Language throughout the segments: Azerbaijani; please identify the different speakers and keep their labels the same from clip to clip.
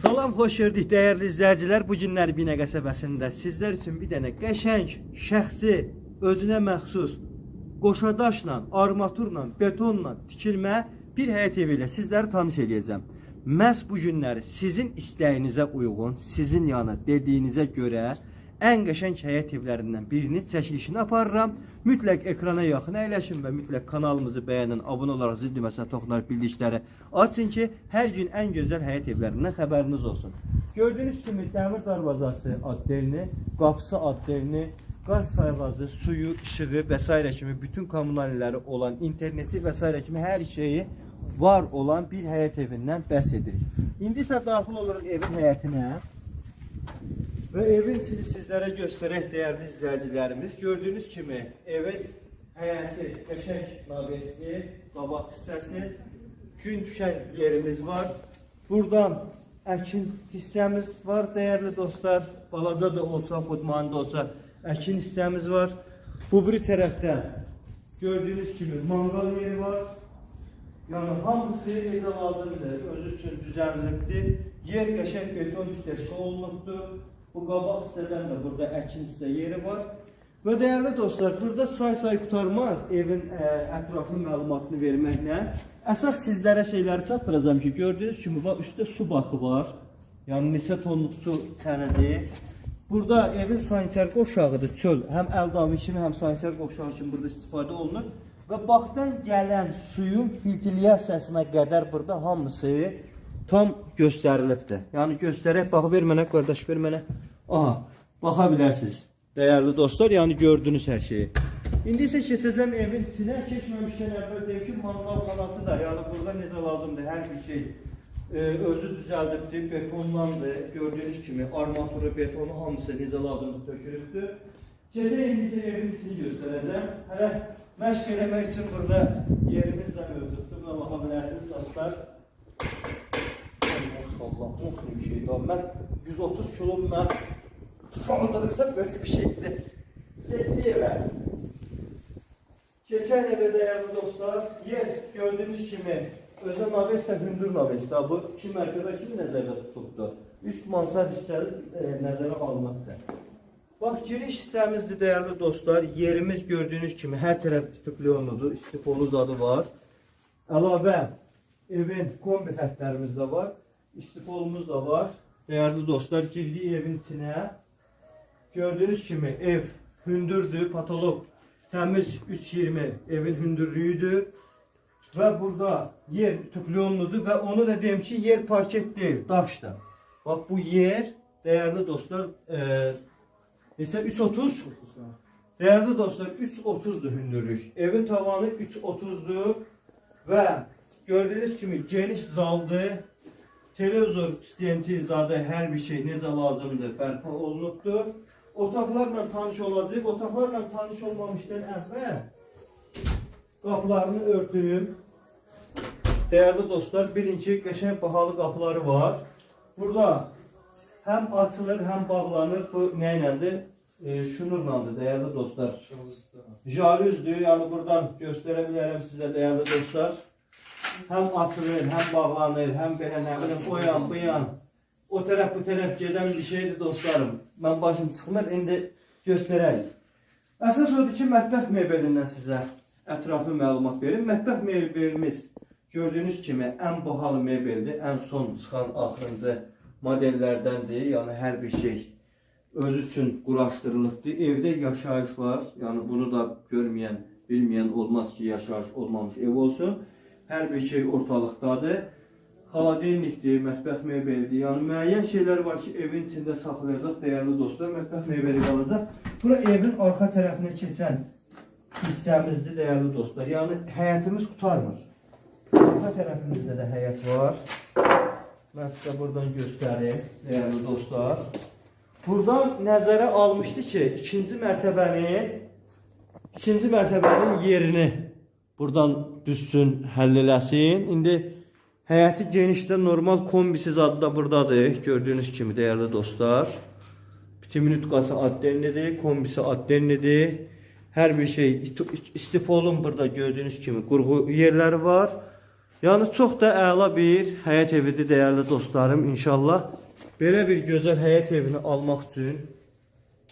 Speaker 1: Salam, xoş gördük dəyərli izləyicilər. Bu günlər Binə qəsəbəsində sizlər üçün bir dənə qəşəng, şəxsi, özünə məxsus qoşadaşla, armaturla, betonla tikilmə bir həyət evi ilə sizləri tanış edəcəm. Məhz bu günləri sizin istəyinizə uyğun, sizin yana dediyinizə görə ən qəşəng həyət evlərindən birini çəkilişini aparıram. Mütləq ekrana yaxın əyləşin və mütləq kanalımızı bəyənin, abunə olaraq zil düyməsinə toxunaraq bildikləri açın ki, hər gün ən gözəl həyət evlərindən xəbəriniz olsun. Gördüyünüz kimi dəmir darvazası addelini, qapısı addelini, qaz sayğacı, suyu, işığı və s. kimi bütün kommunalləri olan, interneti və s. kimi hər şeyi var olan bir həyət evindən bəhs edirik. İndi isə daxil oluruq evin həyətinə. Və evin içini sizlərə göstərək dəyərli izləyicilərimiz. Gördüyünüz kimi evin həyəti qəşəng navesli, qabaq hissəsi, gün düşən yerimiz var. Buradan əkin hissəmiz var dəyərli dostlar. Balaca da olsa, xudmani da olsa əkin hissəmiz var. Bu biri tərəfdən gördüyünüz kimi mangal yeri var. Yəni hamısı necə lazımdır, özü üçün düzənlikdir. Yer qəşəng beton üstəşə olunubdur. Bu qabaq hissədən də burada əkin hissə yeri var. Və dəyərli dostlar, burada say qutarmaz evin ətraflı məlumatını verməklə. Əsas sizlərə şeyləri çatdıracağım ki, gördüyünüz kimi üstdə su bakı var. Yəni neçə tonluq su çənədir. Burada evin sanitar qovşağıdır, çöl. Həm əldamı kimi, həm sanitar qovşağı kimi burada istifadə olunur. Və baxdan gələn suyun filtriyasiyasına qədər burada hamısı tam göstərilibdir. Yəni göstərək, baxı ver mənə, qardaş ver mənə. Aha, baxa bilərsiniz. Dəyərli dostlar, yəni gördünüz hər şeyi. İndi isə keçəcəm evin içinə. Keçməmişdən əvvəl deyim ki, mangal xanası da, yəni burada necə lazımdır, hər bir şey özü düzəldibdir, betonlandır. Gördüyünüz kimi armaturu, betonu hamısı necə lazımdır, tökülübdür. Keçək indi isə evin içini göstərəcəm. Hələ məşq eləmək üçün burada yerimiz də mövcuddur. Buna baxa bilərsiniz dostlar. Allah, muhrim bir şeydir. Mən 130 kilom mən saldırırsam böyle bir şeydir. Getdi evə. Keçən evə dəyərli dostlar, yer gördüyünüz kimi özə navesdə hündür navesdə. Bu 2 mərtəbə kimi nəzərdə tutulubdur. Üst mansard hissəli nəzərə alınıbdır. Bax, giriş hissəmizdir dəyərli dostlar. Yerimiz gördüyünüz kimi hər tərəf stiplionudur, istipolu zadı var. Əlavə evin kombi xətlərimiz də var. İstipolumuz da var. Dəyərli dostlar, girdik evin içinə. Gördüyünüz kimi ev hündürdür, patolog təmiz 3.20 evin hündürlüyüdür. Və burada yer tüpliyonludur və onu da deyim ki, yer parket deyil, daşdır. Bax, bu yer, dəyərli dostlar, neçə? 3.30? Dəyərli dostlar, 3.30'dur hündürlük. Evin tavanı 3.30'dur və gördüyünüz kimi geniş zaldır. Televizor, stenti, zadə hər bir şey necə lazımdır, bərpa olunubdur. Otaqlarla tanış olacaq. Otaqlarla tanış olmamışdan əvvəl qapılarını örtüyüm. Dəyərli dostlar, birinci qəşəng bahalı qapıları var. Burada həm açılır, həm bağlanır. Bu nə iləndir? Şunurlandır, dəyərli dostlar. Jalüzdür, yəni buradan göstərə bilərəm sizə, dəyərli dostlar. Həm açılır, həm bağlanır, həm belə nə bilim, o yan, bu yan, o tərəf, bu tərəf gedən bir şeydir dostlarım. Mən başım çıxmır, indi göstərərik. Əsas odur ki, mətbəx mebelindən sizə ətraflı məlumat verim. Mətbəx mebelimiz gördüyünüz kimi ən bahalı mebeldir, ən son çıxan axırıncı modellərdəndir. Yəni hər bir şey özü üçün quraşdırılıbdır. Evdə yaşayış var, yəni bunu da görməyən, bilməyən olmaz ki, yaşayış olmamış ev olsun. Hər bir şey ortalıqdadır. Xaladelnikdir, mətbəx mebelidir. Yəni müəyyən şeylər var ki, evin içində saxlayacaq dəyərli dostlar. Mətbəx mebeli qalacaq. Bura evin arxa tərəfinə keçən hissəmizdir dəyərli dostlar. Yəni həyətimiz qutarmır. Arxa tərəfimizdə də həyət var. Mən sizə buradan göstəreyim dəyərli dostlar. Buradan nəzərə almışdı ki, ikinci mərtəbənin yerini buradan düzsün, həll eləsin. İndi həyəti genişdə normal kombisiz adı da buradadır. Gördüyünüz kimi dəyərli dostlar. Bitiminütkası addenlidir, kombisi addenlidir. Hər bir şey istipolun burada gördüyünüz kimi qurğu yerləri var. Yəni çox da əla bir həyət evidir dəyərli dostlarım. İnşallah belə bir gözəl həyət evini almaq üçün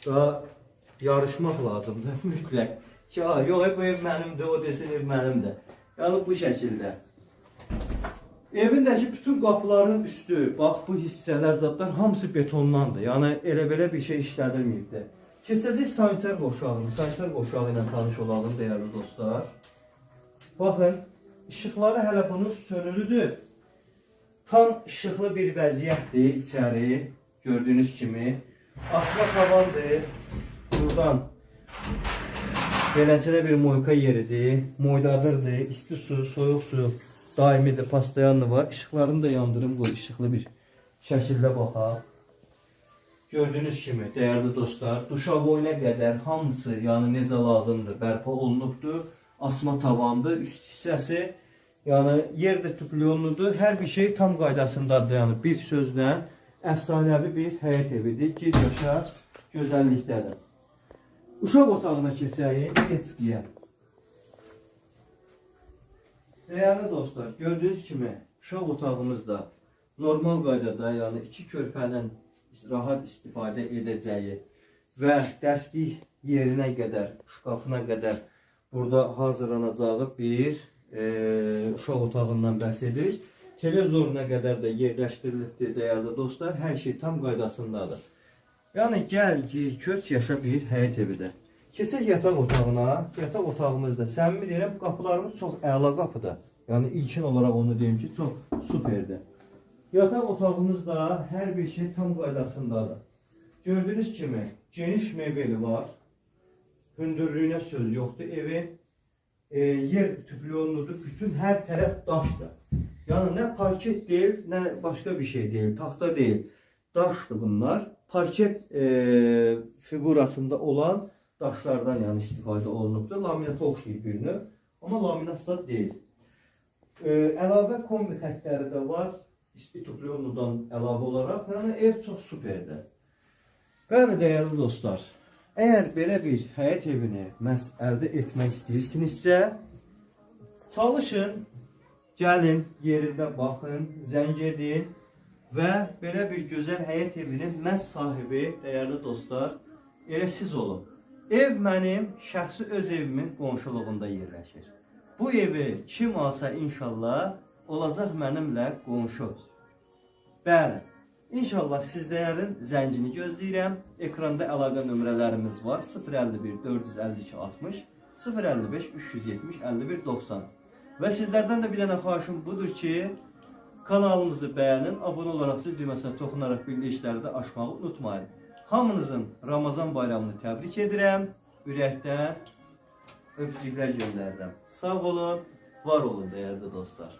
Speaker 1: da yarışmaq lazımdır mütləq. Ki, yox, bu ev mənimdir, o desin ev mənimdir. Yəni bu şəkildə. Evindəki bütün qapıların üstü, bax bu hissələr zadlar hamısı betondandır. Yəni elə belə bir şey işlədilməyibdir. Keçəcək sanitar qoşağını, sanitar qoşağı ilə tanış olalım dəyərli dostlar. Baxın, işıqları hələ bunun sönülüdür. Tam işıqlı bir vəziyyətdir içəri, gördüyünüz kimi. Asma tavandır. Buradan beləncələ bir moyka yeridir. Moydadırdır, isti su, soyuq su daimidir, pastayanlı var. İşıqlarını da yandırım, qoy işıqlı bir şəkildə baxaq. Gördüyünüz kimi, dəyərli dostlar, duşavoyuna qədər hamısı, yəni necə lazımdır, bərpa olunubdur. Asma tavandır, üst hissəsi, yəni yerdə tüplüyonludur. Hər bir şey tam qaydasındadır. Yəni bir sözlə əfsanəvi bir həyət evidir. Gir yaşa, gözəllikdədir. Uşaq otağına keçəyim, keçkiyə. Dəyərli dostlar, gördüyünüz kimi, uşaq otağımızda normal qaydada, yəni iki körpənin rahat istifadə edəcəyi və dərslik yerinə qədər, şkafına qədər burada hazırlanacağı bir uşaq otağından bəhs edirik. Televizoruna qədər də yerləşdirilibdir dəyərli dostlar. Hər şey tam qaydasındadır. Yəni gəl, gir, köç, yaşa bir həyət evidir. Keçək yataq otağına. Yataq otağımızda səmimi deyirəm, qapılarımız çox əla qapıdır. Yəni ilkin olaraq onu deyim ki, çox superdir. Yataq otağımızda hər bir şey tam qaydasındadır. Gördüyünüz kimi geniş mebeli var. Hündürlüyünə söz yoxdur evin. Yer tüplüyonludur. Bütün hər tərəf daşdır. Yəni nə parket deyil, nə başqa bir şey deyil. Taxta deyil. Daşdır bunlar. Parket figurasında olan daşlardan yəni istifadə olunubdur. Laminata oxşayır bir növ. Amma laminatsa deyil. Əlavə kombi xətləri də var. İspi tüplüyonludan əlavə olaraq. Yəni ev çox superdir. Bəli dəyərli dostlar. Əgər belə bir həyət evini məhz əldə etmək istəyirsinizsə, çalışın, gəlin, yerində baxın, zəng edin və belə bir gözəl həyət evinin məhz sahibi, dəyərli dostlar, elə siz olun. Ev mənim şəxsi öz evimin qonşuluğunda yerləşir. Bu evi kim alsa inşallah olacaq mənimlə qonşu. Bəli. İnşallah sizlərin zəngini gözləyirəm. Ekranda əlaqə nömrələrimiz var. 051 452 60 055 370 51 90. Və sizlərdən də bir dənə xahişim budur ki, kanalımızı bəyənin, abunə olaraq zil düyməsinə toxunaraq bildirişləri də açmağı unutmayın. Hamınızın Ramazan bayramını təbrik edirəm. Ürəkdən öpücüklər göndərirəm. Sağ olun, var olun dəyərli dostlar.